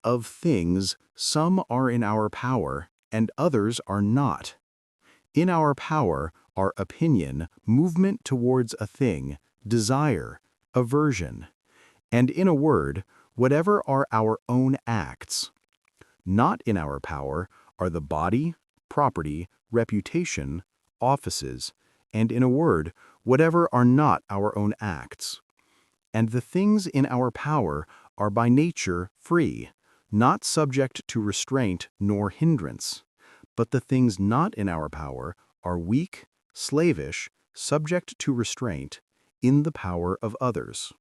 Of things, some are in our power, and others are not. In our power are opinion, movement towards a thing, desire, aversion, and in a word, whatever are our own acts. Not in our power are the body, property, reputation, offices, and in a word, whatever are not our own acts. And the things in our power are by nature free, not subject to restraint nor hindrance. But the things not in our power are weak, slavish, subject to restraint, in the power of others.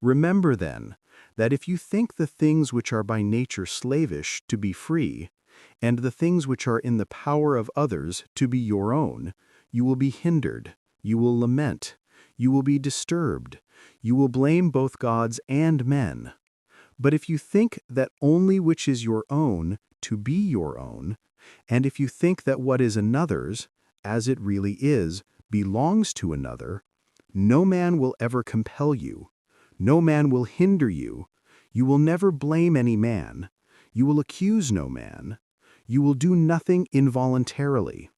Remember then, that if you think the things which are by nature slavish to be free, and the things which are in the power of others to be your own, you will be hindered, you will lament, you will be disturbed, you will blame both gods and men. But if you think that only which is your own to be your own, and if you think that what is another's, as it really is, belongs to another, no man will ever compel you, no man will hinder you, you will never blame any man, you will accuse no man, you will do nothing involuntarily.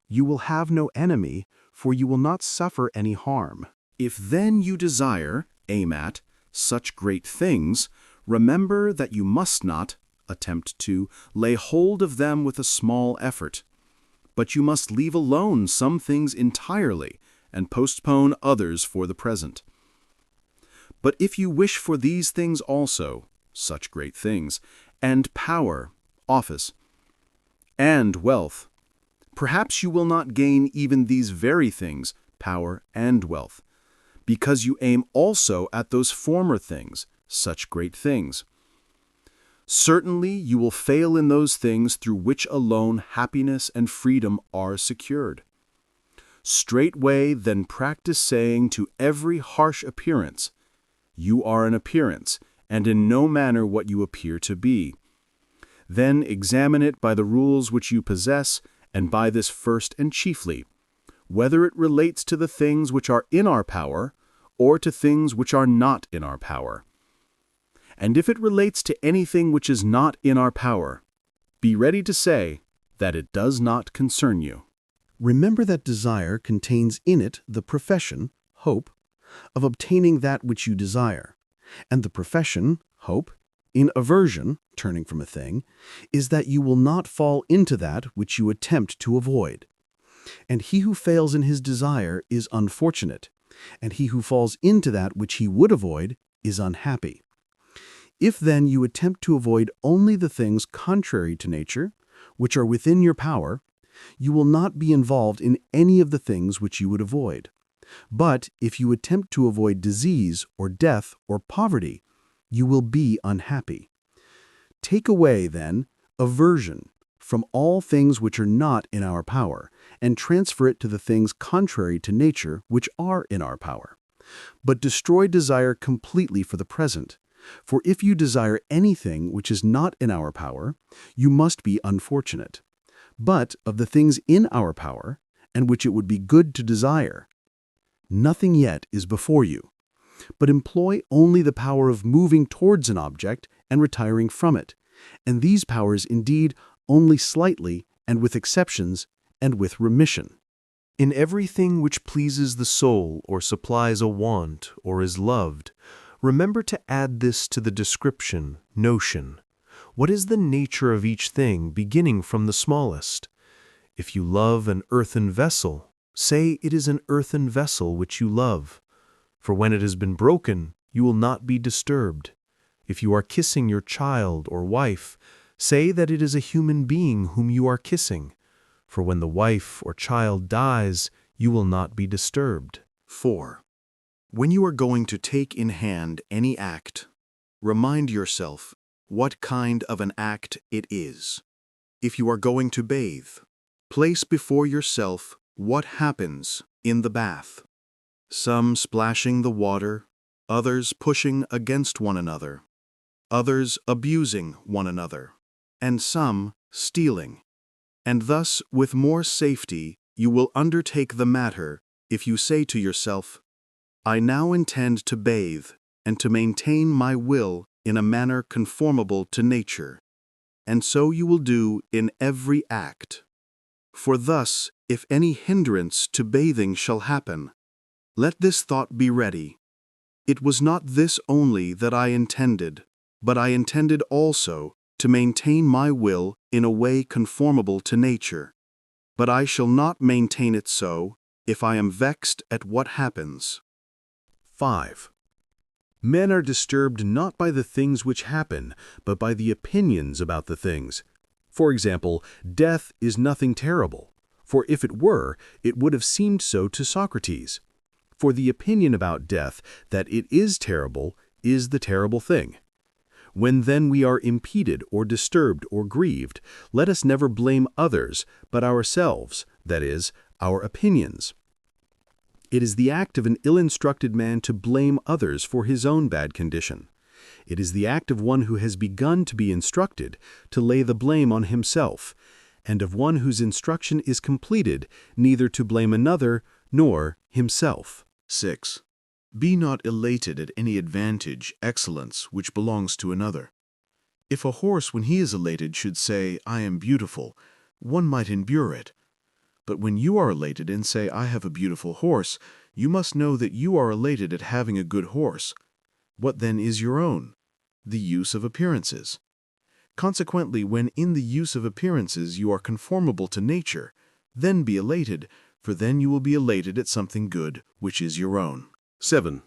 You will have no enemy, for you will not suffer any harm. If then you desire, aim at, such great things, remember that you must not attempt to lay hold of them with a small effort, but you must leave alone some things entirely and postpone others for the present. But if you wish for these things also, such great things, and power, office, and wealth, perhaps you will not gain even these very things, power and wealth, because you aim also at those former things, such great things. Certainly you will fail in those things through which alone happiness and freedom are secured. Straightway then practice saying to every harsh appearance, "You are an appearance, and in no manner what you appear to be." Then examine it by the rules which you possess, and by this first and chiefly, whether it relates to the things which are in our power, or to things which are not in our power. And if it relates to anything which is not in our power, be ready to say that it does not concern you. Remember that desire contains in it the profession, hope, of obtaining that which you desire, and the profession, hope, in aversion, turning from a thing, is that you will not fall into that which you attempt to avoid. And he who fails in his desire is unfortunate, and he who falls into that which he would avoid is unhappy. If then you attempt to avoid only the things contrary to nature, which are within your power, you will not be involved in any of the things which you would avoid. But if you attempt to avoid disease or death or poverty, you will be unhappy. Take away, then, aversion from all things which are not in our power, and transfer it to the things contrary to nature which are in our power. But destroy desire completely for the present. For if you desire anything which is not in our power, you must be unfortunate. But of the things in our power, and which it would be good to desire, nothing yet is before you. But employ only the power of moving towards an object and retiring from it, and these powers indeed only slightly, and with exceptions, and with remission. In everything which pleases the soul or supplies a want or is loved, remember to add this to the description, notion. What is the nature of each thing, beginning from the smallest? If you love an earthen vessel, say it is an earthen vessel which you love. For when it has been broken, you will not be disturbed. If you are kissing your child or wife, say that it is a human being whom you are kissing. For when the wife or child dies, you will not be disturbed. 4. When you are going to take in hand any act, remind yourself what kind of an act it is. If you are going to bathe, place before yourself what happens in the bath. Some splashing the water, others pushing against one another, others abusing one another, and some stealing. And thus, with more safety, you will undertake the matter if you say to yourself, "I now intend to bathe and to maintain my will in a manner conformable to nature, and so you will do in every act. For thus, if any hindrance to bathing shall happen, let this thought be ready. It was not this only that I intended, but I intended also to maintain my will in a way conformable to nature. But I shall not maintain it so, if I am vexed at what happens. 5. Men are disturbed not by the things which happen, but by the opinions about the things. For example, death is nothing terrible, for if it were, it would have seemed so to Socrates. For the opinion about death, that it is terrible, is the terrible thing. When then we are impeded or disturbed or grieved, let us never blame others, but ourselves, that is, our opinions. It is the act of an ill-instructed man to blame others for his own bad condition. It is the act of one who has begun to be instructed to lay the blame on himself, and of one whose instruction is completed neither to blame another nor himself. 6. Be not elated at any advantage, excellence, which belongs to another. If a horse, when he is elated, should say, I am beautiful, one might endure it. But when you are elated and say, I have a beautiful horse, you must know that you are elated at having a good horse. What then is your own? The use of appearances. Consequently, when in the use of appearances you are conformable to nature, then be elated, for then you will be elated at something good, which is your own. 7.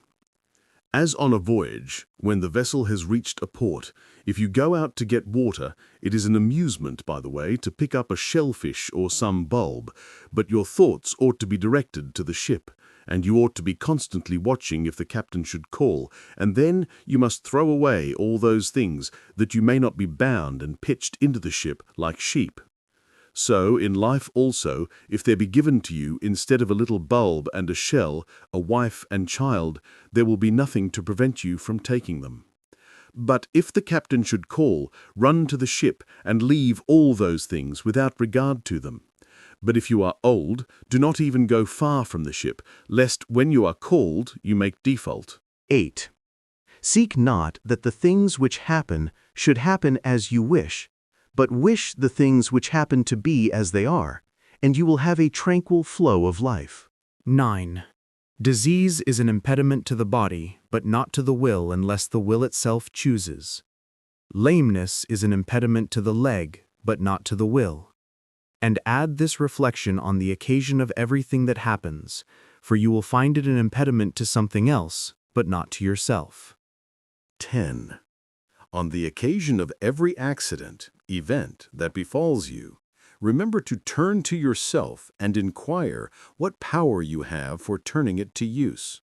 As on a voyage, when the vessel has reached a port, if you go out to get water, it is an amusement, by the way, to pick up a shellfish or some bulb, but your thoughts ought to be directed to the ship, and you ought to be constantly watching if the captain should call, and then you must throw away all those things, that you may not be bound and pitched into the ship like sheep. So, in life also, if there be given to you, instead of a little bulb and a shell, a wife and child, there will be nothing to prevent you from taking them. But if the captain should call, run to the ship, and leave all those things without regard to them. But if you are old, do not even go far from the ship, lest when you are called you make default. 8. Seek not that the things which happen should happen as you wish, but wish the things which happen to be as they are, and you will have a tranquil flow of life. 9. Disease is an impediment to the body, but not to the will unless the will itself chooses. Lameness is an impediment to the leg, but not to the will. And add this reflection on the occasion of everything that happens, for you will find it an impediment to something else, but not to yourself. 10. On the occasion of every accident, event that befalls you, remember to turn to yourself and inquire what power you have for turning it to use.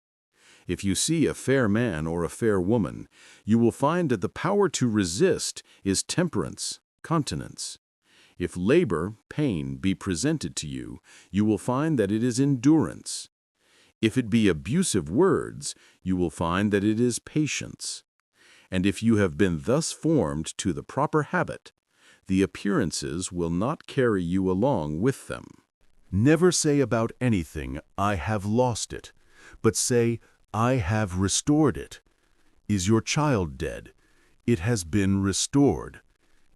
If you see a fair man or a fair woman, you will find that the power to resist is temperance, continence. If labor, pain, be presented to you, you will find that it is endurance. If it be abusive words, you will find that it is patience. And if you have been thus formed to the proper habit, the appearances will not carry you along with them. Never say about anything, I have lost it, but say, I have restored it. Is your child dead? It has been restored.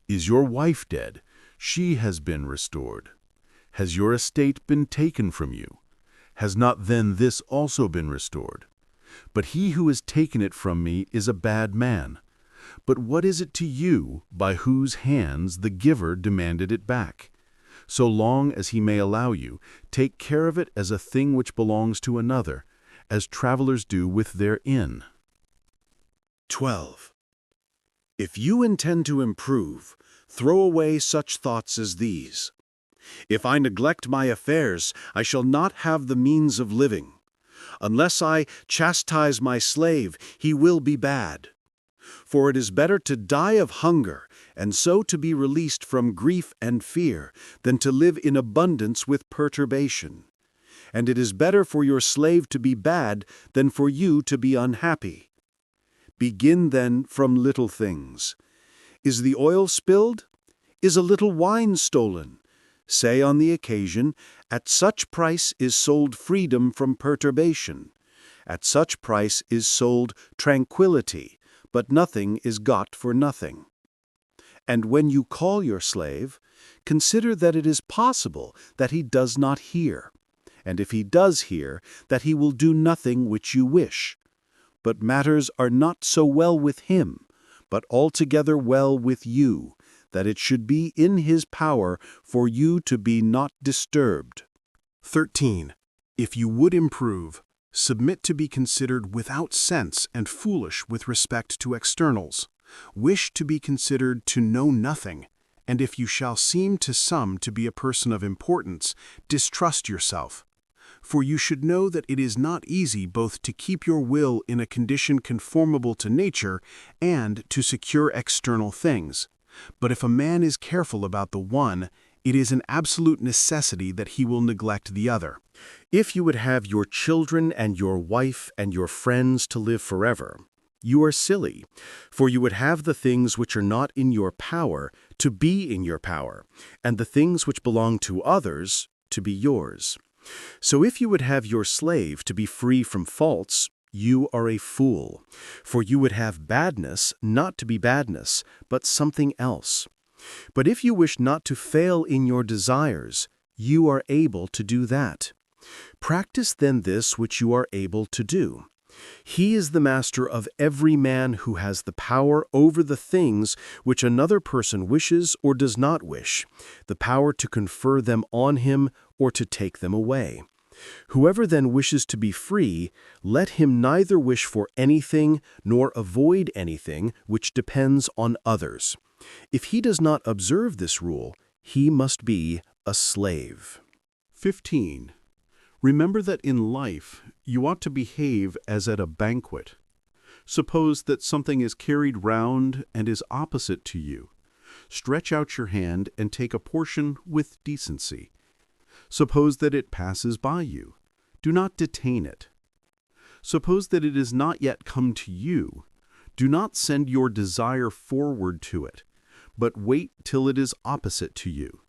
Is your wife dead? She has been restored. Has your estate been taken from you? Has not then this also been restored? But he who has taken it from me is a bad man. But what is it to you by whose hands the giver demanded it back? So long as he may allow you, take care of it as a thing which belongs to another, as travelers do with their inn. 12. If you intend to improve, throw away such thoughts as these. If I neglect my affairs, I shall not have the means of living. Unless I chastise my slave, he will be bad. For it is better to die of hunger, and so to be released from grief and fear, than to live in abundance with perturbation. And it is better for your slave to be bad than for you to be unhappy. Begin then from little things. Is the oil spilled? Is a little wine stolen? Say on the occasion, at such price is sold freedom from perturbation. At such price is sold tranquility, but nothing is got for nothing. And when you call your slave, consider that it is possible that he does not hear, and if he does hear, that he will do nothing which you wish. But matters are not so well with him, but altogether well with you, that it should be in his power for you to be not disturbed. 13. If you would improve, submit to be considered without sense and foolish with respect to externals. Wish to be considered to know nothing, and if you shall seem to some to be a person of importance, distrust yourself. For you should know that it is not easy both to keep your will in a condition conformable to nature and to secure external things. But if a man is careful about the one, it is an absolute necessity that he will neglect the other. If you would have your children and your wife and your friends to live forever, you are silly, for you would have the things which are not in your power to be in your power, and the things which belong to others to be yours. So if you would have your slave to be free from faults, you are a fool, for you would have badness not to be badness, but something else. But if you wish not to fail in your desires, you are able to do that. Practice then this which you are able to do. He is the master of every man who has the power over the things which another person wishes or does not wish, the power to confer them on him or to take them away. Whoever then wishes to be free, let him neither wish for anything nor avoid anything which depends on others. If he does not observe this rule, he must be a slave. 15. Remember that in life you ought to behave as at a banquet. Suppose that something is carried round and is opposite to you. Stretch out your hand and take a portion with decency. Suppose that it passes by you. Do not detain it. Suppose that it is not yet come to you. Do not send your desire forward to it, but wait till it is opposite to you.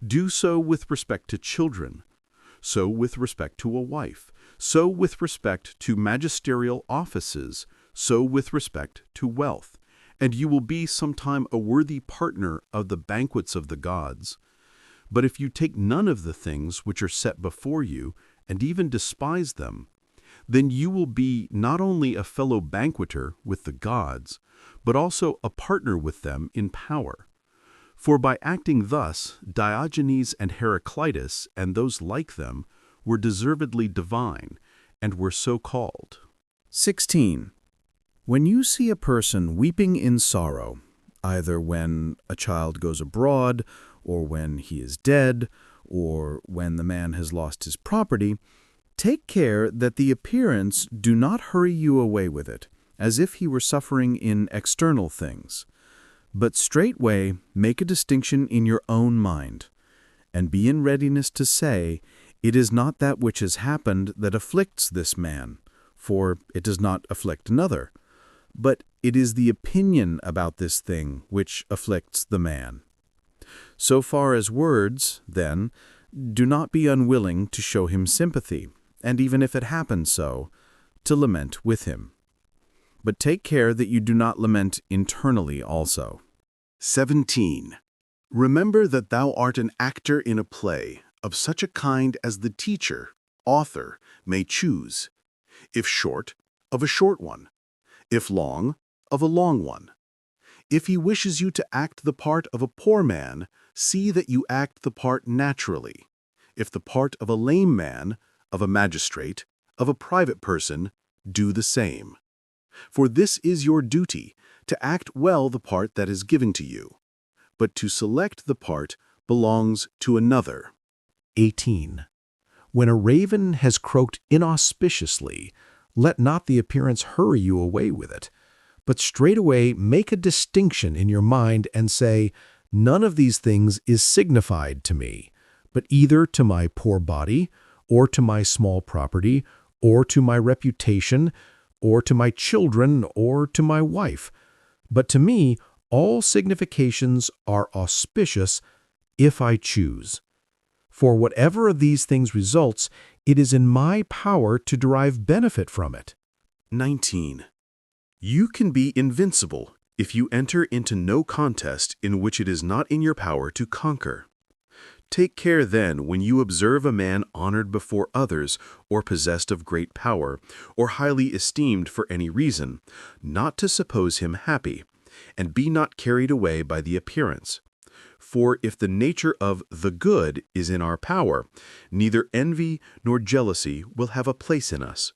Do so with respect to children, so with respect to a wife, so with respect to magisterial offices, so with respect to wealth, and you will be sometime a worthy partner of the banquets of the gods. But if you take none of the things which are set before you, and even despise them, then you will be not only a fellow banqueter with the gods, but also a partner with them in power. For by acting thus, Diogenes and Heraclitus and those like them were deservedly divine, and were so called. 16. When you see a person weeping in sorrow, either when a child goes abroad, or when he is dead, or when the man has lost his property, take care that the appearance do not hurry you away with it, as if he were suffering in external things. But straightway make a distinction in your own mind, and be in readiness to say, it is not that which has happened that afflicts this man, for it does not afflict another, but it is the opinion about this thing which afflicts the man. So far as words, then, do not be unwilling to show him sympathy, and even if it happens so, to lament with him. But take care that you do not lament internally also. 17. Remember that thou art an actor in a play, of such a kind as the teacher, author, may choose. If short, of a short one. If long, of a long one. If he wishes you to act the part of a poor man, see that you act the part naturally. If the part of a lame man, of a magistrate, of a private person, do the same. For this is your duty, to act well the part that is given to you. But to select the part belongs to another. 18. When a raven has croaked inauspiciously, let not the appearance hurry you away with it, but straightway make a distinction in your mind and say, none of these things is signified to me, but either to my poor body, or to my small property, or to my reputation, or to my children, or to my wife. But to me all significations are auspicious if I choose. For whatever of these things results, it is in my power to derive benefit from it. 19. You can be invincible if you enter into no contest in which it is not in your power to conquer. Take care then when you observe a man honored before others, or possessed of great power, or highly esteemed for any reason, not to suppose him happy, and be not carried away by the appearance. For if the nature of the good is in our power, neither envy nor jealousy will have a place in us.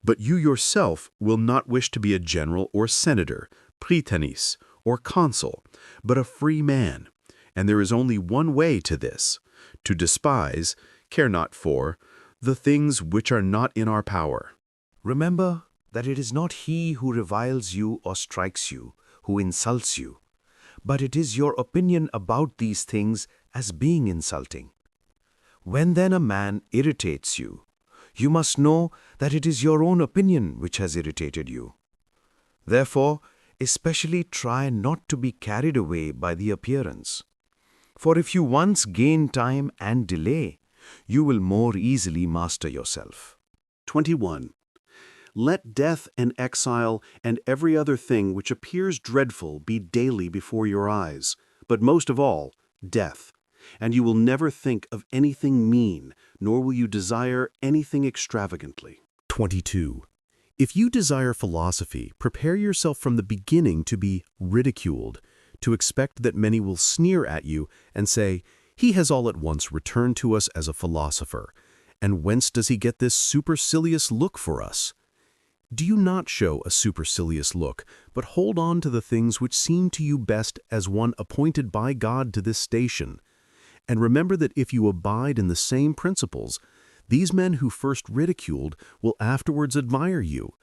But you yourself will not wish to be a general or senator, prytanis, or consul, but a free man. And there is only one way to this, to despise, care not for, the things which are not in our power. Remember that it is not he who reviles you or strikes you, who insults you, but it is your opinion about these things as being insulting. When then a man irritates you, you must know that it is your own opinion which has irritated you. Therefore, especially try not to be carried away by the appearance. For if you once gain time and delay, you will more easily master yourself. 21. Let death and exile and every other thing which appears dreadful be daily before your eyes, but most of all, death. And you will never think of anything mean, nor will you desire anything extravagantly. 22. If you desire philosophy, prepare yourself from the beginning to be ridiculed, to expect that many will sneer at you and say, "He has all at once returned to us as a philosopher, and whence does he get this supercilious look for us?" Do you not show a supercilious look, but hold on to the things which seem to you best as one appointed by God to this station. And remember that if you abide in the same principles, these men who first ridiculed will afterwards admire you.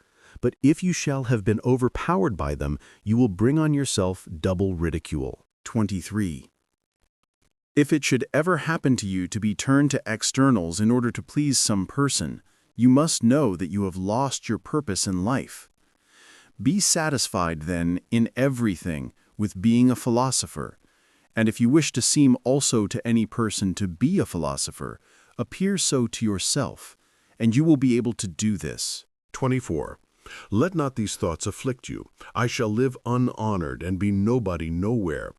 But if you shall have been overpowered by them, you will bring on yourself double ridicule. 23. If it should ever happen to you to be turned to externals in order to please some person, you must know that you have lost your purpose in life. Be satisfied, then, in everything with being a philosopher, and if you wish to seem also to any person to be a philosopher, appear so to yourself, and you will be able to do this. 24. Let not these thoughts afflict you. I shall live unhonored and be nobody nowhere.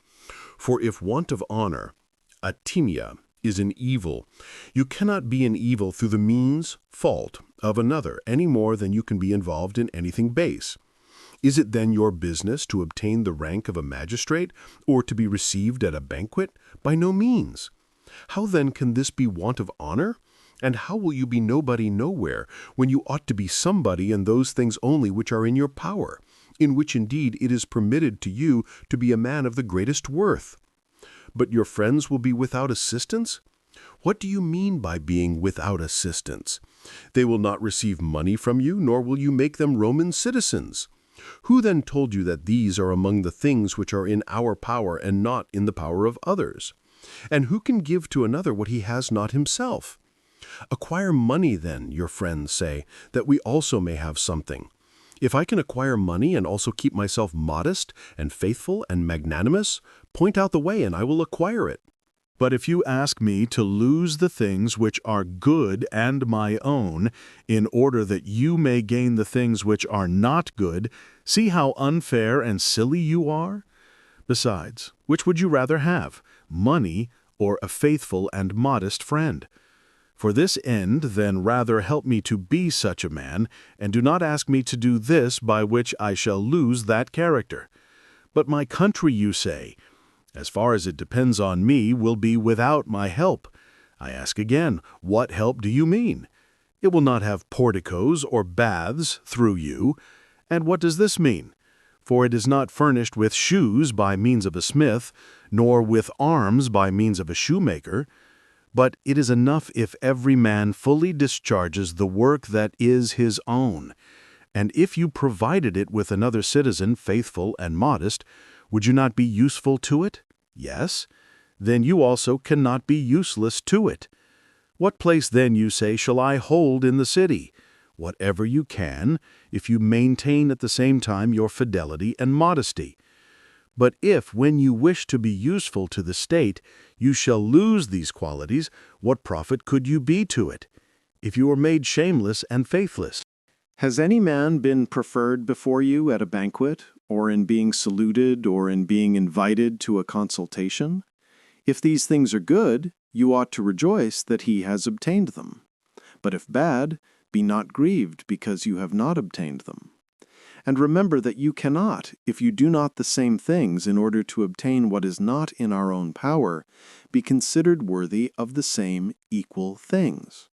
For if want of honor, atimia, is an evil, you cannot be an evil through the means, fault, of another, any more than you can be involved in anything base. Is it then your business to obtain the rank of a magistrate, or to be received at a banquet? By no means. How then can this be want of honor? And how will you be nobody nowhere, when you ought to be somebody in those things only which are in your power, in which indeed it is permitted to you to be a man of the greatest worth? But your friends will be without assistance? What do you mean by being without assistance? They will not receive money from you, nor will you make them Roman citizens. Who then told you that these are among the things which are in our power and not in the power of others? And who can give to another what he has not himself? Acquire money then, your friends say, that we also may have something. If I can acquire money and also keep myself modest and faithful and magnanimous, point out the way and I will acquire it. But if you ask me to lose the things which are good and my own, in order that you may gain the things which are not good, see how unfair and silly you are? Besides, which would you rather have, money or a faithful and modest friend? For this end, then, rather help me to be such a man, and do not ask me to do this by which I shall lose that character. But my country, you say, as far as it depends on me, will be without my help. I ask again, what help do you mean? It will not have porticos or baths through you. And what does this mean? For it is not furnished with shoes by means of a smith, nor with arms by means of a shoemaker. But it is enough if every man fully discharges the work that is his own. And if you provided it with another citizen faithful and modest, would you not be useful to it? Yes. Then you also cannot be useless to it. What place then, you say, shall I hold in the city? Whatever you can, if you maintain at the same time your fidelity and modesty. But if, when you wish to be useful to the state, you shall lose these qualities, what profit could you be to it, if you are made shameless and faithless? Has any man been preferred before you at a banquet, or in being saluted, or in being invited to a consultation? If these things are good, you ought to rejoice that he has obtained them. But if bad, be not grieved because you have not obtained them. And remember that you cannot, if you do not the same things in order to obtain what is not in our own power, be considered worthy of the same equal things.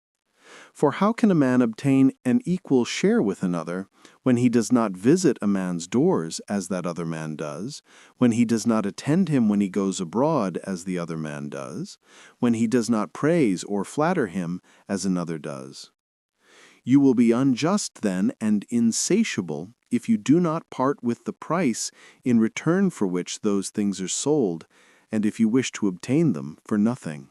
For how can a man obtain an equal share with another when he does not visit a man's doors as that other man does, when he does not attend him when he goes abroad as the other man does, when he does not praise or flatter him as another does? You will be unjust then and insatiable if you do not part with the price in return for which those things are sold, and if you wish to obtain them for nothing.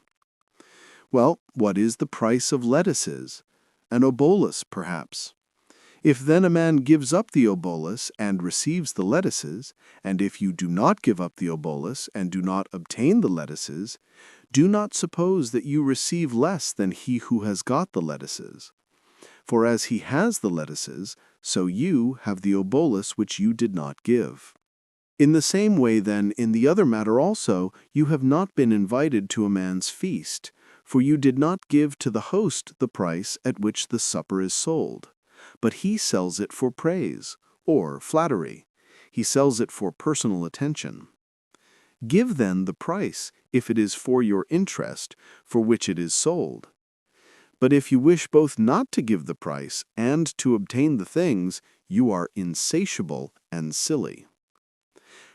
Well, what is the price of lettuces? An obolus, perhaps. If then a man gives up the obolus and receives the lettuces, and if you do not give up the obolus and do not obtain the lettuces, do not suppose that you receive less than he who has got the lettuces. For as he has the lettuces, so you have the obolus which you did not give. In the same way, then, in the other matter also, you have not been invited to a man's feast, for you did not give to the host the price at which the supper is sold. But he sells it for praise, or flattery. He sells it for personal attention. Give then the price, if it is for your interest, for which it is sold. But if you wish both not to give the price and to obtain the things, you are insatiable and silly.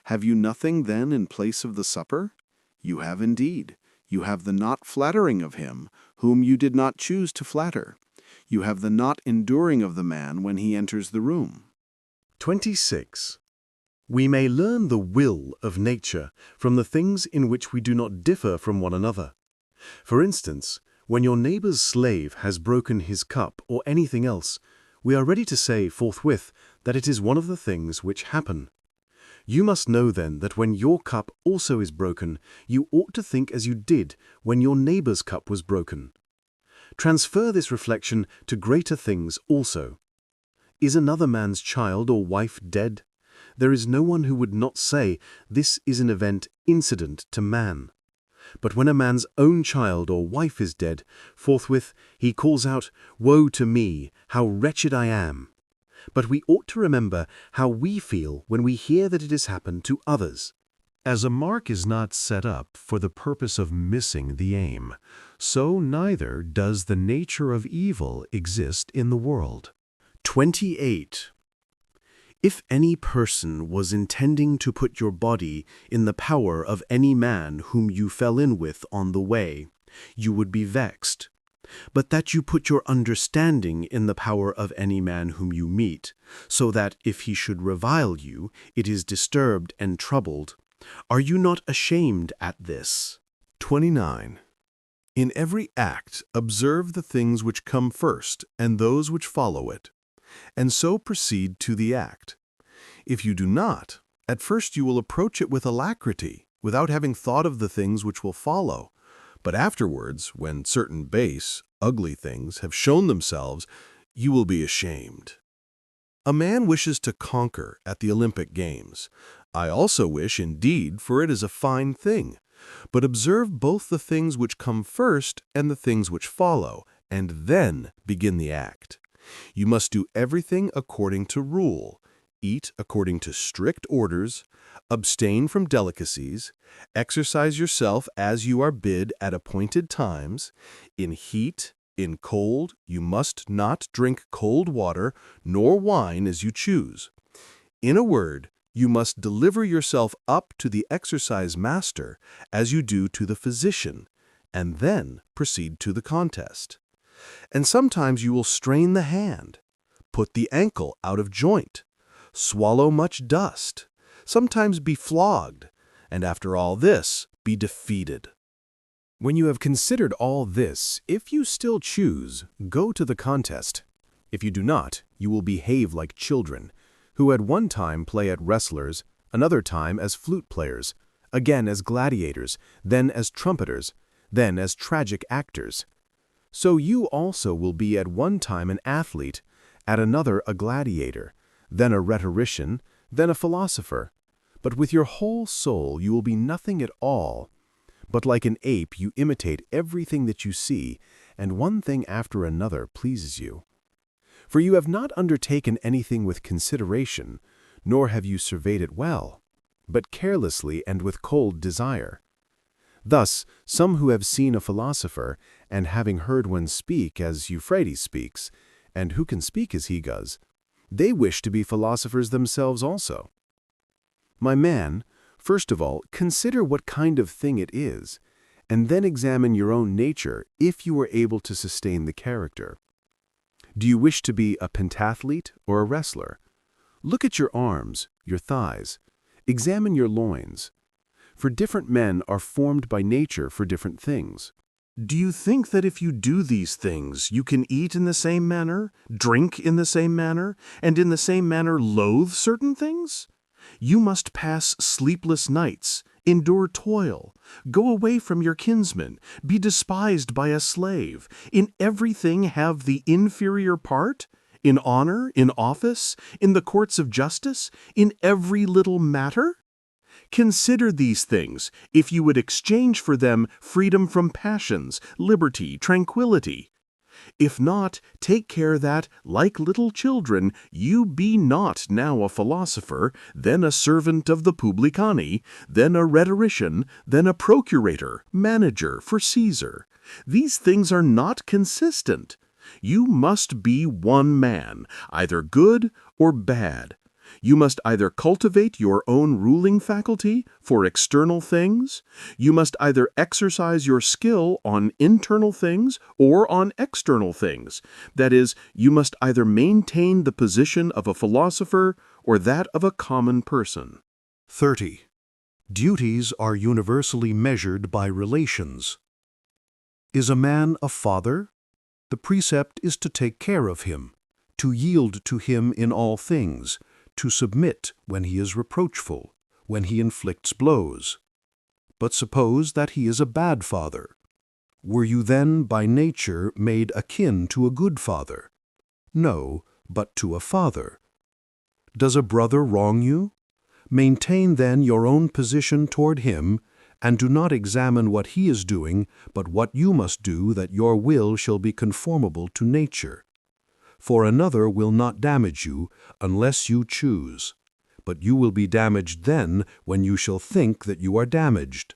Have you nothing then in place of the supper? You have indeed. You have the not flattering of him, whom you did not choose to flatter. You have the not enduring of the man when he enters the room. 26. We may learn the will of nature from the things in which we do not differ from one another. For instance, when your neighbor's slave has broken his cup or anything else, we are ready to say forthwith that it is one of the things which happen. You must know then that when your cup also is broken, you ought to think as you did when your neighbor's cup was broken. Transfer this reflection to greater things also. Is another man's child or wife dead? There is no one who would not say this is an event incident to man. But when a man's own child or wife is dead, forthwith he calls out, "Woe to me, how wretched I am!" But we ought to remember how we feel when we hear that it has happened to others. As a mark is not set up for the purpose of missing the aim, so neither does the nature of evil exist in the world. 28. If any person was intending to put your body in the power of any man whom you fell in with on the way, you would be vexed. But that you put your understanding in the power of any man whom you meet, so that if he should revile you, it is disturbed and troubled. Are you not ashamed at this? 29. In every act observe the things which come first and those which follow it, and so proceed to the act. If you do not, at first you will approach it with alacrity, without having thought of the things which will follow. But afterwards, when certain base, ugly things have shown themselves, you will be ashamed. A man wishes to conquer at the Olympic Games. I also wish, indeed, for it is a fine thing. But observe both the things which come first and the things which follow, and then begin the act. You must do everything according to rule, eat according to strict orders, abstain from delicacies, exercise yourself as you are bid at appointed times. In heat, in cold, you must not drink cold water, nor wine as you choose. In a word, you must deliver yourself up to the exercise master as you do to the physician, and then proceed to the contest. And sometimes you will strain the hand, put the ankle out of joint, swallow much dust, sometimes be flogged, and after all this, be defeated. When you have considered all this, if you still choose, go to the contest. If you do not, you will behave like children, who at one time play at wrestlers, another time as flute players, again as gladiators, then as trumpeters, then as tragic actors. So you also will be at one time an athlete, at another a gladiator, then a rhetorician, then a philosopher. But with your whole soul you will be nothing at all. But like an ape you imitate everything that you see, and one thing after another pleases you. For you have not undertaken anything with consideration, nor have you surveyed it well, but carelessly and with cold desire. Thus, some who have seen a philosopher, and having heard one speak as Euphrates speaks, and who can speak as he does, they wish to be philosophers themselves also. My man, first of all, consider what kind of thing it is, and then examine your own nature if you are able to sustain the character. Do you wish to be a pentathlete or a wrestler? Look at your arms, your thighs. Examine your loins. For different men are formed by nature for different things. Do you think that if you do these things, you can eat in the same manner, drink in the same manner, and in the same manner loathe certain things? You must pass sleepless nights, endure toil, go away from your kinsmen, be despised by a slave, in everything have the inferior part, in honor, in office, in the courts of justice, in every little matter? Consider these things, if you would exchange for them freedom from passions, liberty, tranquility. If not, take care that, like little children, you be not now a philosopher, then a servant of the publicani, then a rhetorician, then a procurator, manager for Caesar. These things are not consistent. You must be one man, either good or bad. You must either cultivate your own ruling faculty for external things, you must either exercise your skill on internal things or on external things. That is, you must either maintain the position of a philosopher or that of a common person. 30. Duties are universally measured by relations. Is a man a father? The precept is to take care of him, to yield to him in all things, to submit when he is reproachful, when he inflicts blows. But suppose that he is a bad father. Were you then by nature made akin to a good father? No, but to a father. Does a brother wrong you? Maintain then your own position toward him, and do not examine what he is doing, but what you must do that your will shall be conformable to nature. For another will not damage you unless you choose, but you will be damaged then when you shall think that you are damaged.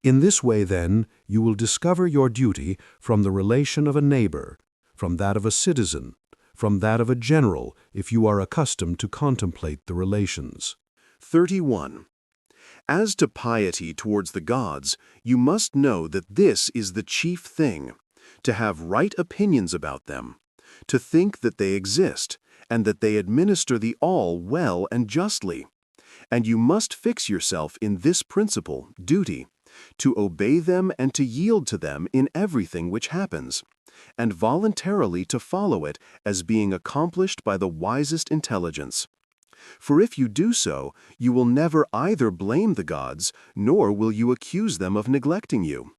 In this way, then, you will discover your duty from the relation of a neighbor, from that of a citizen, from that of a general, if you are accustomed to contemplate the relations. 31. As to piety towards the gods, you must know that this is the chief thing, to have right opinions about them, to think that they exist, and that they administer the all well and justly. And you must fix yourself in this principle, duty, to obey them and to yield to them in everything which happens, and voluntarily to follow it as being accomplished by the wisest intelligence. For if you do so, you will never either blame the gods, nor will you accuse them of neglecting you.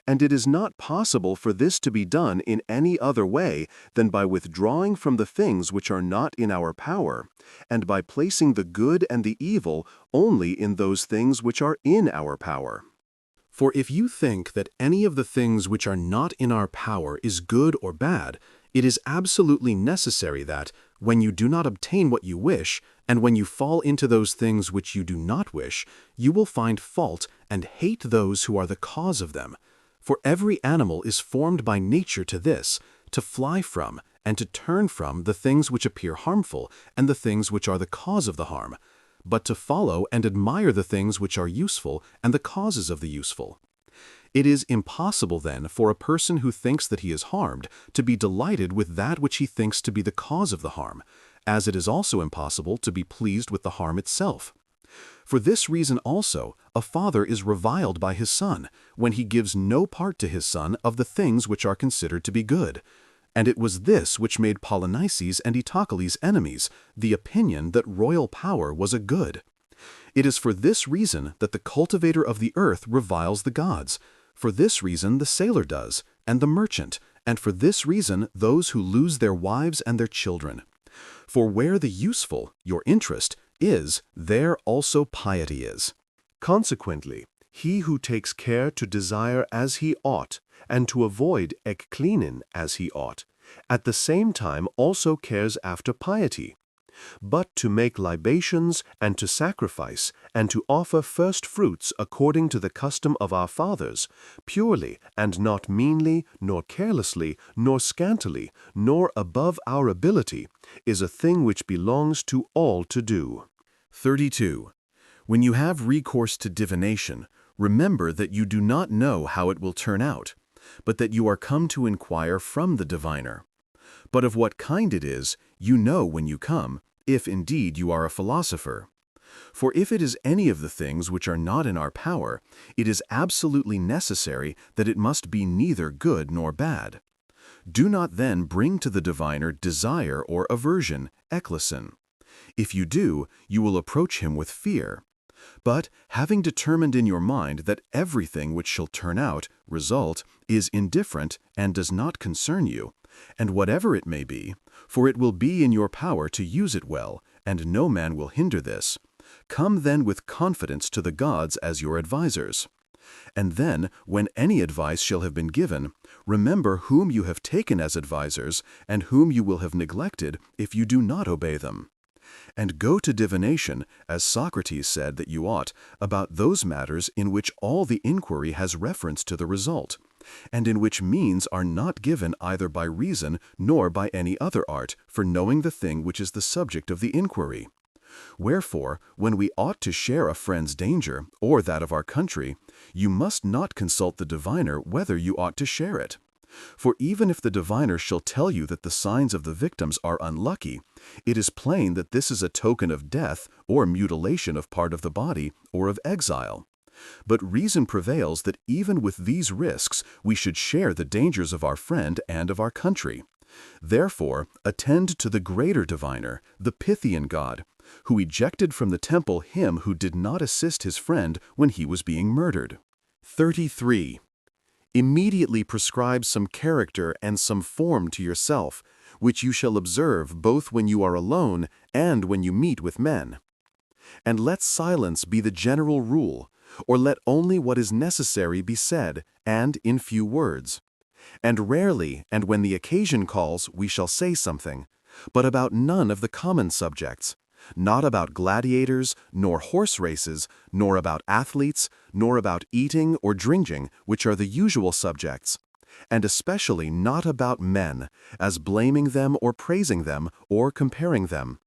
And it is not possible for this to be done in any other way than by withdrawing from the things which are not in our power, and by placing the good and the evil only in those things which are in our power. For if you think that any of the things which are not in our power is good or bad, it is absolutely necessary that, when you do not obtain what you wish, and when you fall into those things which you do not wish, you will find fault and hate those who are the cause of them. For every animal is formed by nature to this, to fly from and to turn from the things which appear harmful and the things which are the cause of the harm, but to follow and admire the things which are useful and the causes of the useful. It is impossible, then, for a person who thinks that he is harmed to be delighted with that which he thinks to be the cause of the harm, as it is also impossible to be pleased with the harm itself. For this reason also, a father is reviled by his son, when he gives no part to his son of the things which are considered to be good. And it was this which made Polynices and Eteocles enemies, the opinion that royal power was a good. It is for this reason that the cultivator of the earth reviles the gods. For this reason the sailor does, and the merchant, and for this reason those who lose their wives and their children. For where the useful, your interest, is, there also piety is. Consequently, he who takes care to desire as he ought, and to avoid ekklinen as he ought, at the same time also cares after piety. But to make libations, and to sacrifice, and to offer first fruits according to the custom of our fathers, purely, and not meanly, nor carelessly, nor scantily, nor above our ability, is a thing which belongs to all to do. 32. When you have recourse to divination, remember that you do not know how it will turn out, but that you are come to inquire from the diviner. But of what kind it is, you know when you come, if indeed you are a philosopher. For if it is any of the things which are not in our power, it is absolutely necessary that it must be neither good nor bad. Do not then bring to the diviner desire or aversion, ekklasin. If you do, you will approach him with fear. But, having determined in your mind that everything which shall turn out, result, is indifferent and does not concern you, and whatever it may be, for it will be in your power to use it well, and no man will hinder this, come then with confidence to the gods as your advisers. And then, when any advice shall have been given, remember whom you have taken as advisers, and whom you will have neglected if you do not obey them. And go to divination, as Socrates said that you ought, about those matters in which all the inquiry has reference to the result, and in which means are not given either by reason nor by any other art for knowing the thing which is the subject of the inquiry. Wherefore, when we ought to share a friend's danger, or that of our country, you must not consult the diviner whether you ought to share it. For even if the diviner shall tell you that the signs of the victims are unlucky, it is plain that this is a token of death, or mutilation of part of the body, or of exile. But reason prevails that even with these risks we should share the dangers of our friend and of our country. Therefore, attend to the greater diviner, the Pythian god, who ejected from the temple him who did not assist his friend when he was being murdered. 33. Immediately prescribe some character and some form to yourself, which you shall observe both when you are alone and when you meet with men. And let silence be the general rule, or let only what is necessary be said, and in few words. And rarely, and when the occasion calls, we shall say something, but about none of the common subjects, not about gladiators, nor horse races, nor about athletes, nor about eating or drinking, which are the usual subjects, and especially not about men, as blaming them or praising them, or comparing them.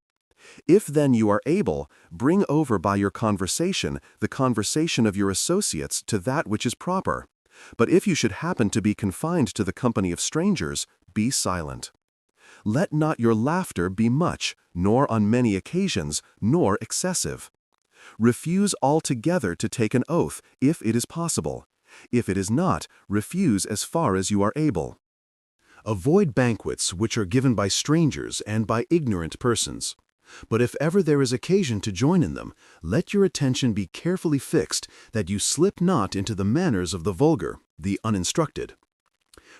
If then you are able, bring over by your conversation the conversation of your associates to that which is proper. But if you should happen to be confined to the company of strangers, be silent. Let not your laughter be much, nor on many occasions, nor excessive. Refuse altogether to take an oath, if it is possible. If it is not, refuse as far as you are able. Avoid banquets which are given by strangers and by ignorant persons. But if ever there is occasion to join in them, let your attention be carefully fixed, that you slip not into the manners of the vulgar, the uninstructed.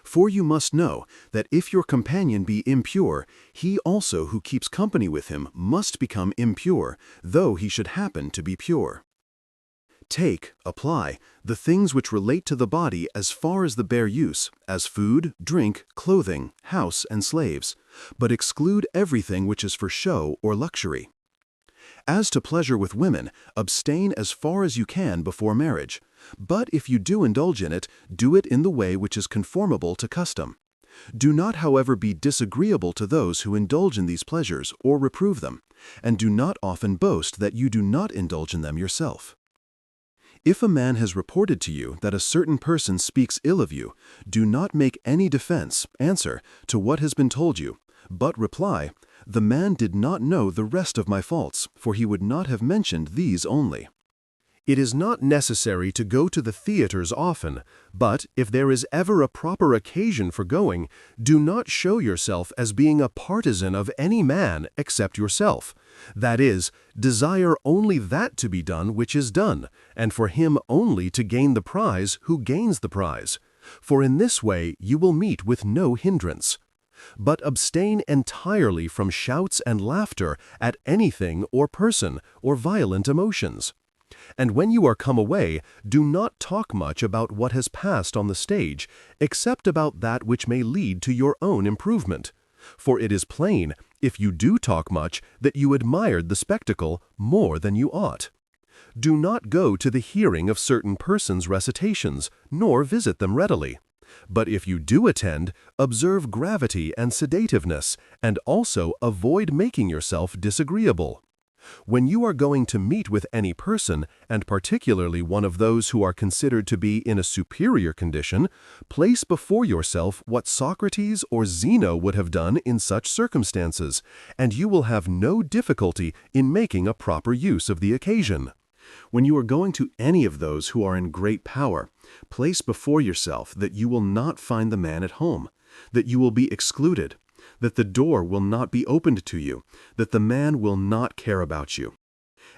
For you must know that if your companion be impure, he also who keeps company with him must become impure, though he should happen to be pure. Take, apply, the things which relate to the body as far as the bare use, as food, drink, clothing, house, and slaves, but exclude everything which is for show or luxury. As to pleasure with women, abstain as far as you can before marriage, but if you do indulge in it, do it in the way which is conformable to custom. Do not, however, be disagreeable to those who indulge in these pleasures or reprove them, and do not often boast that you do not indulge in them yourself. If a man has reported to you that a certain person speaks ill of you, do not make any defense, answer, to what has been told you, but reply, "The man did not know the rest of my faults, for he would not have mentioned these only." It is not necessary to go to the theaters often, but if there is ever a proper occasion for going, do not show yourself as being a partisan of any man except yourself. That is, desire only that to be done which is done, and for him only to gain the prize who gains the prize. for in this way you will meet with no hindrance. But abstain entirely from shouts and laughter at anything or person or violent emotions. And when you are come away, do not talk much about what has passed on the stage, except about that which may lead to your own improvement. For it is plain, if you do talk much, that you admired the spectacle more than you ought. Do not go to the hearing of certain persons' recitations, nor visit them readily. But if you do attend, observe gravity and sedativeness, and also avoid making yourself disagreeable. When you are going to meet with any person, and particularly one of those who are considered to be in a superior condition, place before yourself what Socrates or Zeno would have done in such circumstances, and you will have no difficulty in making a proper use of the occasion. When you are going to any of those who are in great power, place before yourself that you will not find the man at home, that you will be excluded, that the door will not be opened to you, that the man will not care about you.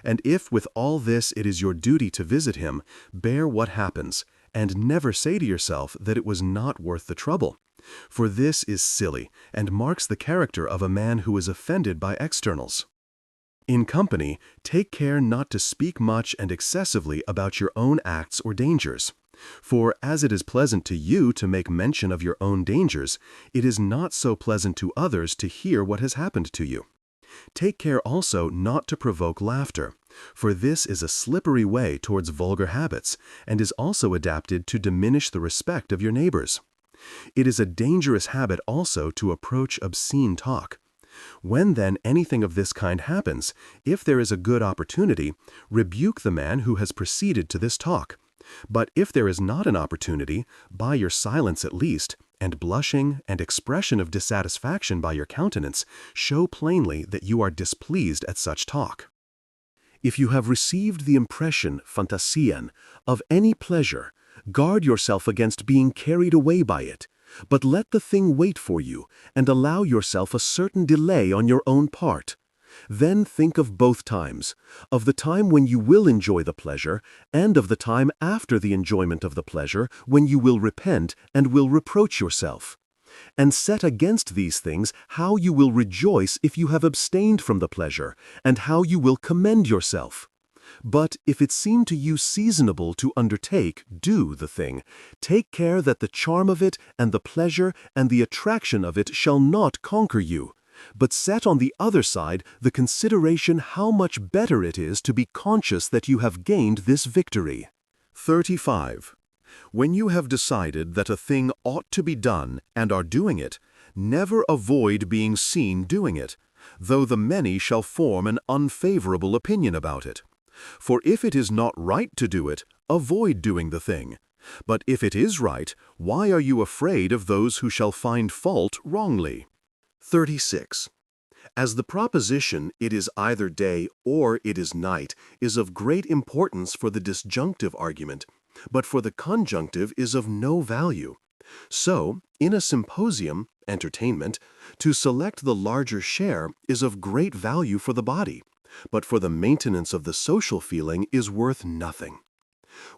And if with all this it is your duty to visit him, bear what happens, and never say to yourself that it was not worth the trouble. For this is silly, and marks the character of a man who is offended by externals. In company, take care not to speak much and excessively about your own acts or dangers. For as it is pleasant to you to make mention of your own dangers, it is not so pleasant to others to hear what has happened to you. Take care also not to provoke laughter, for this is a slippery way towards vulgar habits, and is also adapted to diminish the respect of your neighbors. It is a dangerous habit also to approach obscene talk. When then anything of this kind happens, if there is a good opportunity, rebuke the man who has proceeded to this talk. But if there is not an opportunity, by your silence at least, and blushing and expression of dissatisfaction by your countenance, show plainly that you are displeased at such talk. If you have received the impression, phantasian, of any pleasure, guard yourself against being carried away by it, but let the thing wait for you, and allow yourself a certain delay on your own part. Then think of both times, of the time when you will enjoy the pleasure, and of the time after the enjoyment of the pleasure, when you will repent and will reproach yourself. And set against these things how you will rejoice if you have abstained from the pleasure, and how you will commend yourself. But if it seem to you seasonable to undertake, do the thing. Take care that the charm of it, and the pleasure, and the attraction of it shall not conquer you. But set on the other side the consideration how much better it is to be conscious that you have gained this victory. 35. When you have decided that a thing ought to be done, and are doing it, never avoid being seen doing it, though the many shall form an unfavorable opinion about it. For if it is not right to do it, avoid doing the thing. But if it is right, why are you afraid of those who shall find fault wrongly? 36. As the proposition, it is either day or it is night, is of great importance for the disjunctive argument, but for the conjunctive is of no value. So, in a symposium, entertainment, to select the larger share is of great value for the body, but for the maintenance of the social feeling is worth nothing.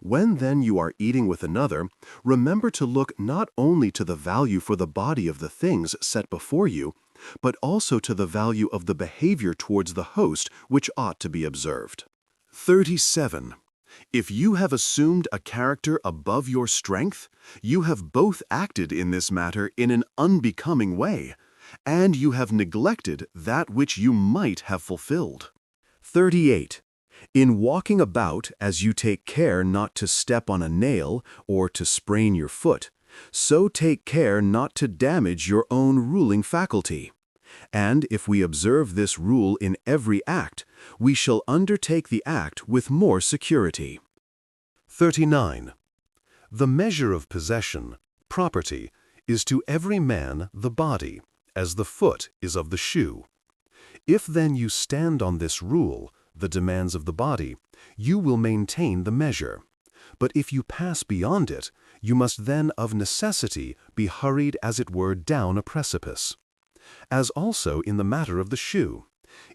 When then you are eating with another, remember to look not only to the value for the body of the things set before you, but also to the value of the behavior towards the host which ought to be observed. 37. If you have assumed a character above your strength, you have both acted in this matter in an unbecoming way, and you have neglected that which you might have fulfilled. 38. In walking about, as you take care not to step on a nail or to sprain your foot, so take care not to damage your own ruling faculty. And if we observe this rule in every act, we shall undertake the act with more security. 39. The measure of possession, property, is to every man the body, as the foot is of the shoe. If then you stand on this rule, the demands of the body, you will maintain the measure. But if you pass beyond it, you must then of necessity be hurried as it were down a precipice. As also in the matter of the shoe.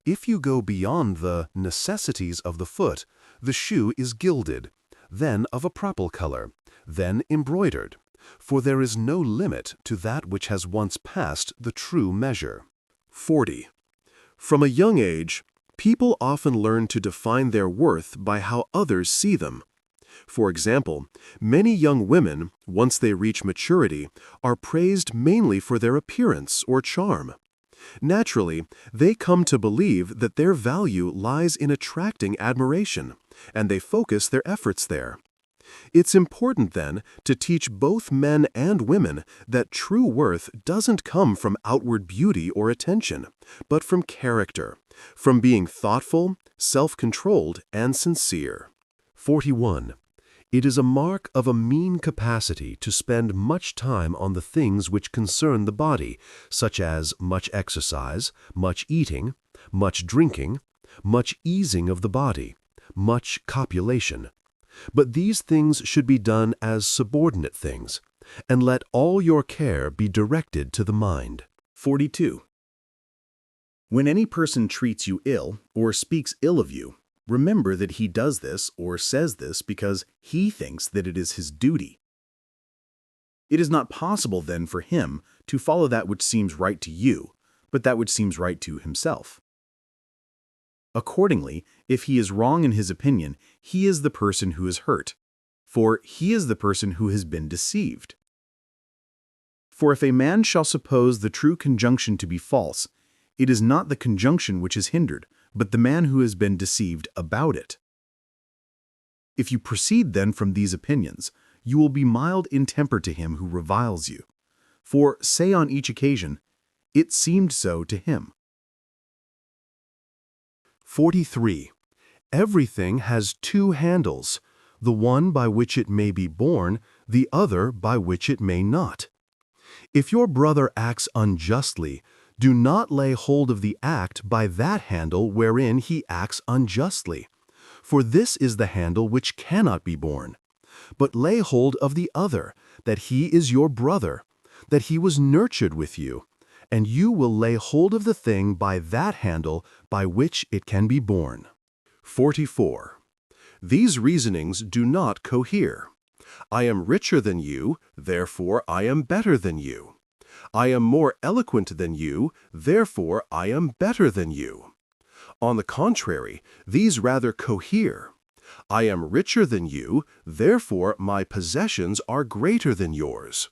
If you go beyond the necessities of the foot, the shoe is gilded, then of a purple color, then embroidered, for there is no limit to that which has once passed the true measure. 40. From a young age, people often learn to define their worth by how others see them. For example, many young women, once they reach maturity, are praised mainly for their appearance or charm. Naturally, they come to believe that their value lies in attracting admiration, and they focus their efforts there. It's important, then, to teach both men and women that true worth doesn't come from outward beauty or attention, but from character, from being thoughtful, self-controlled, and sincere. 41. It is a mark of a mean capacity to spend much time on the things which concern the body, such as much exercise, much eating, much drinking, much easing of the body, much copulation. But these things should be done as subordinate things, and let all your care be directed to the mind. 42. When any person treats you ill or speaks ill of you, remember that he does this or says this because he thinks that it is his duty. It is not possible then for him to follow that which seems right to you, but that which seems right to himself. Accordingly, if he is wrong in his opinion, he is the person who is hurt, for he is the person who has been deceived. For if a man shall suppose the true conjunction to be false, it is not the conjunction which is hindered, but the man who has been deceived about it. If you proceed then from these opinions, you will be mild in temper to him who reviles you. For say on each occasion, "It seemed so to him." 43. Everything has two handles, the one by which it may be borne, the other by which it may not. If your brother acts unjustly, do not lay hold of the act by that handle wherein he acts unjustly, for this is the handle which cannot be borne. But lay hold of the other, that he is your brother, that he was nurtured with you, and you will lay hold of the thing by that handle by which it can be borne. 44. These reasonings do not cohere. I am richer than you, therefore I am better than you. I am more eloquent than you, therefore I am better than you. On the contrary, these rather cohere. I am richer than you, therefore my possessions are greater than yours.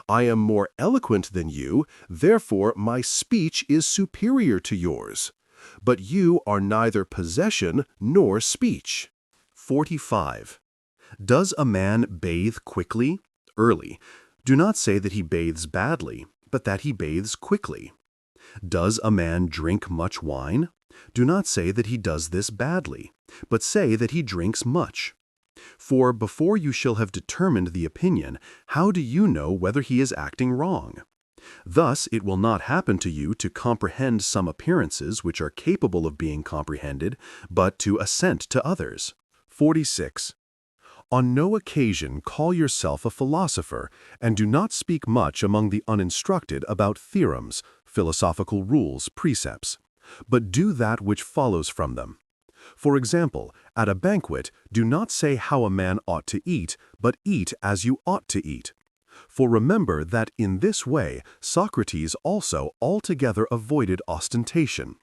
I am more eloquent than you, therefore my speech is superior to yours. But you are neither possession nor speech. 45. Does a man bathe quickly, early? Do not say that he bathes badly, but that he bathes quickly. Does a man drink much wine? Do not say that he does this badly, but say that he drinks much. For before you shall have determined the opinion, how do you know whether he is acting wrong? Thus it will not happen to you to comprehend some appearances which are capable of being comprehended, but to assent to others. 46. On no occasion call yourself a philosopher, and do not speak much among the uninstructed about theorems, philosophical rules, precepts, but do that which follows from them. For example, at a banquet, do not say how a man ought to eat, but eat as you ought to eat. For remember that in this way Socrates also altogether avoided ostentation.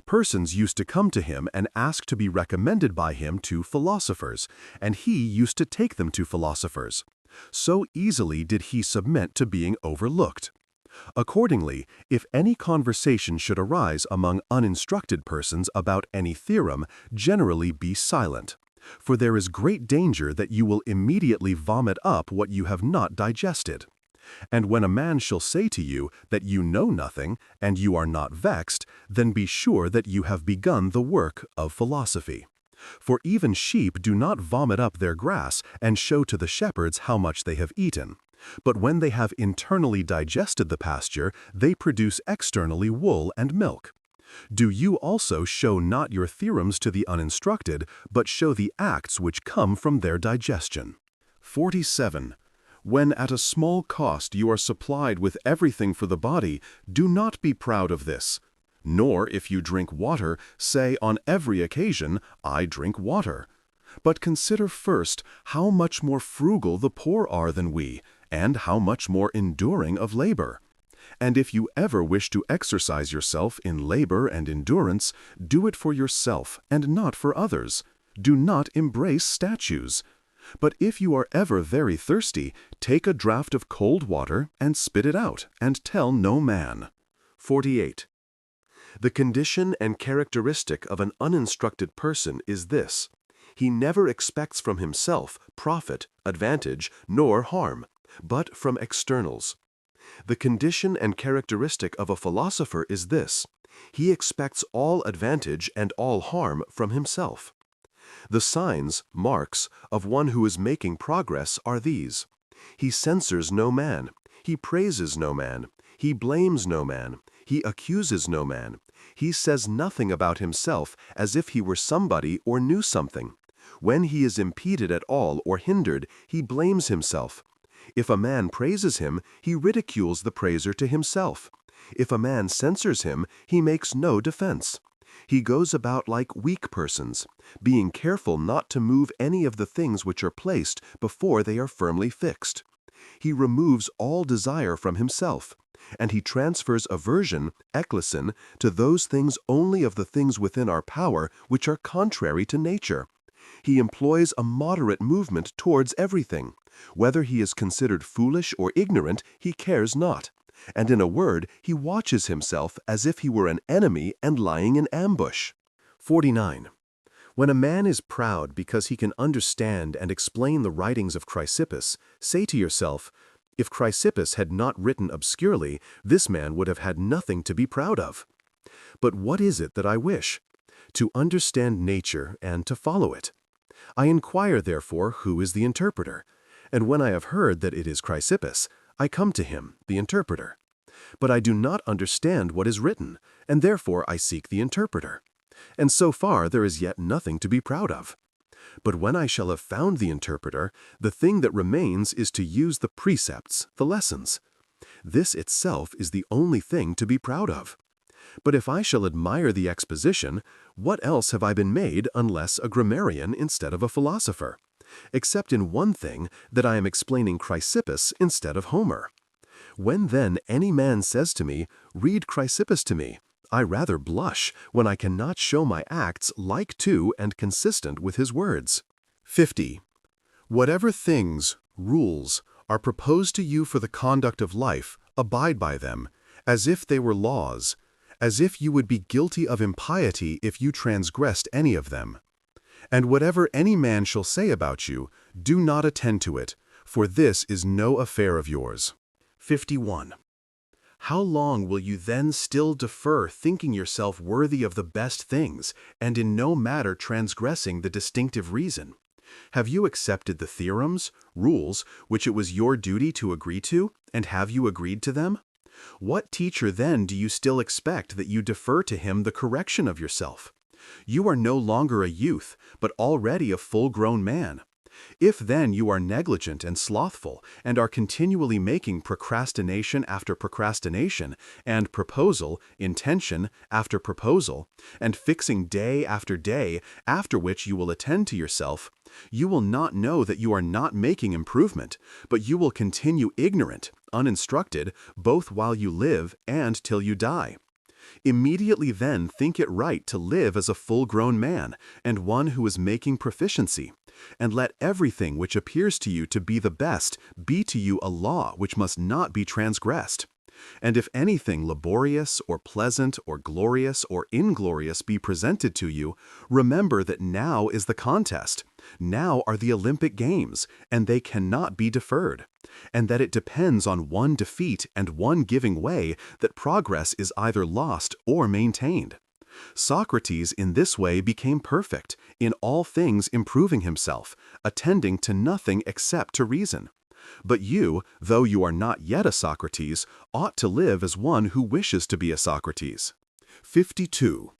Persons used to come to him and ask to be recommended by him to philosophers, and he used to take them to philosophers. So easily did he submit to being overlooked. Accordingly, if any conversation should arise among uninstructed persons about any theorem, generally be silent, for there is great danger that you will immediately vomit up what you have not digested. And when a man shall say to you that you know nothing, and you are not vexed, then be sure that you have begun the work of philosophy. For even sheep do not vomit up their grass and show to the shepherds how much they have eaten. But when they have internally digested the pasture, they produce externally wool and milk. Do you also show not your theorems to the uninstructed, but show the acts which come from their digestion. 47. When at a small cost you are supplied with everything for the body, do not be proud of this. Nor, if you drink water, say on every occasion, I drink water. But consider first how much more frugal the poor are than we, and how much more enduring of labor. And if you ever wish to exercise yourself in labor and endurance, do it for yourself and not for others. Do not embrace statues. But if you are ever very thirsty, take a draught of cold water and spit it out, and tell no man. 48. The condition and characteristic of an uninstructed person is this: he never expects from himself profit, advantage, nor harm, but from externals. The condition and characteristic of a philosopher is this: he expects all advantage and all harm from himself. The signs, marks, of one who is making progress are these: he censures no man, he praises no man, he blames no man, he accuses no man, he says nothing about himself as if he were somebody or knew something. When he is impeded at all or hindered, he blames himself. If a man praises him, he ridicules the praiser to himself. If a man censures him, he makes no defense. He goes about like weak persons, being careful not to move any of the things which are placed before they are firmly fixed. He removes all desire from himself, and he transfers aversion, eklesin, to those things only of the things within our power which are contrary to nature. He employs a moderate movement towards everything. Whether he is considered foolish or ignorant, he cares not. And in a word, he watches himself as if he were an enemy and lying in ambush. 49. When a man is proud because he can understand and explain the writings of Chrysippus, say to yourself, if Chrysippus had not written obscurely, this man would have had nothing to be proud of. But what is it that I wish? To understand nature and to follow it. I inquire, therefore, who is the interpreter, and when I have heard that it is Chrysippus, I come to him, the interpreter. But I do not understand what is written, and therefore I seek the interpreter. And so far there is yet nothing to be proud of. But when I shall have found the interpreter, the thing that remains is to use the precepts, the lessons. This itself is the only thing to be proud of. But if I shall admire the exposition, what else have I been made unless a grammarian instead of a philosopher? Except in one thing, that I am explaining Chrysippus instead of Homer. When then any man says to me, read Chrysippus to me, I rather blush when I cannot show my acts like to and consistent with his words. 50. Whatever things, rules, are proposed to you for the conduct of life, abide by them, as if they were laws, as if you would be guilty of impiety if you transgressed any of them. And whatever any man shall say about you, do not attend to it, for this is no affair of yours. 51. How long will you then still defer thinking yourself worthy of the best things, and in no matter transgressing the distinctive reason? Have you accepted the theorems, rules, which it was your duty to agree to, and have you agreed to them? What teacher then do you still expect that you defer to him the correction of yourself? You are no longer a youth, but already a full-grown man. If then you are negligent and slothful, and are continually making procrastination after procrastination, and proposal, intention, after proposal, and fixing day after day, after which you will attend to yourself, you will not know that you are not making improvement, but you will continue ignorant, uninstructed, both while you live and till you die. Immediately then think it right to live as a full-grown man, and one who is making proficiency, and let everything which appears to you to be the best be to you a law which must not be transgressed. And if anything laborious or pleasant or glorious or inglorious be presented to you, remember that now is the contest, now are the Olympic Games, and they cannot be deferred, and that it depends on one defeat and one giving way that progress is either lost or maintained. Socrates in this way became perfect, in all things improving himself, attending to nothing except to reason. But you, though you are not yet a Socrates, ought to live as one who wishes to be a Socrates. 52.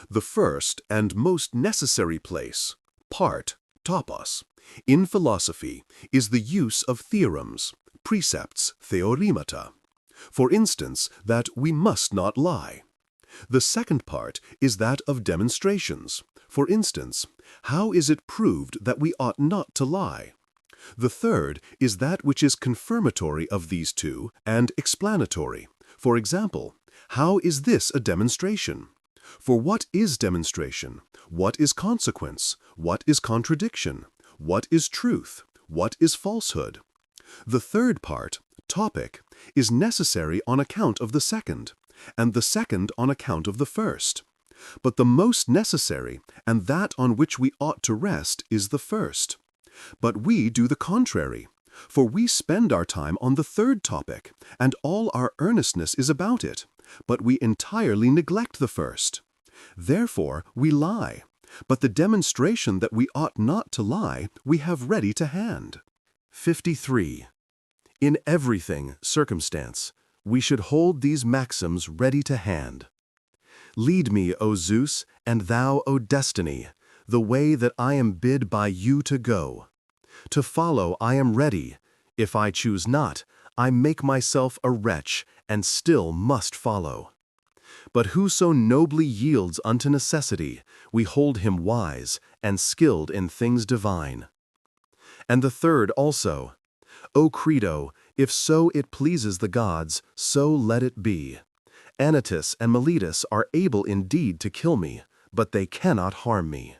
The first and most necessary place, part, topos, in philosophy is the use of theorems, precepts, theoremata. For instance, that we must not lie. The second part is that of demonstrations. For instance, how is it proved that we ought not to lie? The third is that which is confirmatory of these two and explanatory. For example, how is this a demonstration? For what is demonstration? What is consequence? What is contradiction? What is truth? What is falsehood? The third part, topic, is necessary on account of the second, and the second on account of the first. But the most necessary, and that on which we ought to rest, is the first. But we do the contrary, for we spend our time on the third topic, and all our earnestness is about it, but we entirely neglect the first. Therefore we lie, but the demonstration that we ought not to lie we have ready to hand. 53. In everything, circumstance, we should hold these maxims ready to hand. Lead me, O Zeus, and thou, O Destiny, the way that I am bid by you to go. To follow I am ready. If I choose not, I make myself a wretch, and still must follow. But whoso nobly yields unto necessity, we hold him wise, and skilled in things divine. And the third also, O Credo, if so it pleases the gods, so let it be. Anytus and Miletus are able indeed to kill me, but they cannot harm me.